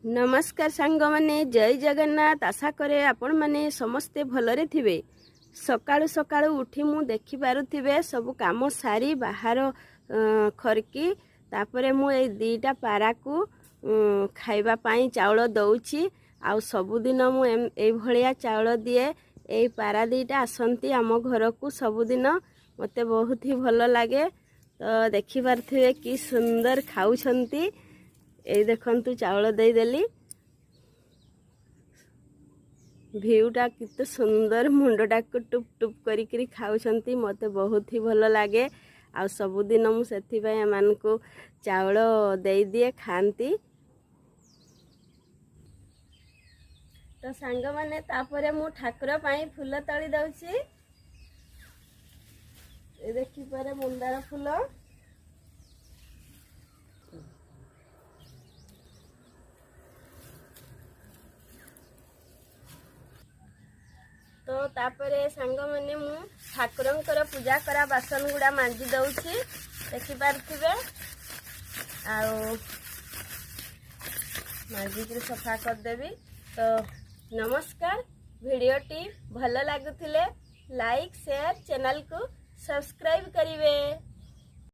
नमस्कार सांग माने जय जगन्नाथ। आशा करे आपण माने समस्ते भलरे थिबे। सकाळु सकाळु उठी मु देखि पारुथिबे सब काम सारी बाहर खरकी तापरे मु ए दीटा पारा को खाइबा पाई चाउल दउची। आ सबुदिन मु ए भलिया चाउल दिए। ए पारा दीटा आसंती आम घर को सबुदिन मते बहुत ही भल लागे। तो देखि पारथिबे कि सुंदर खाउछंती। ए देखंतु चावल दे देली भ्यूटा कितने सुंदर मुंडटा को टुप टुप करी खाउछंती मते बहुत ही भल लागे। आ सबुदिन मु सेथिबाई एमानकु चावल दे दिए खांती। तो सांग माने तापरे मु ठाकुर पाई फूल तळी दउची। ए देखि पारे मुंदार फूल तो तापरे सांग माने मु ठाकुरंकर पूजा करा बासन गुड़ा मांजी दउची। देखि पारथिबे आउ मांजी के सफा कर देबी। तो नमस्कार। वीडियोटी भल लागुथिले लाइक शेयर चैनल को सब्सक्राइब करिवे।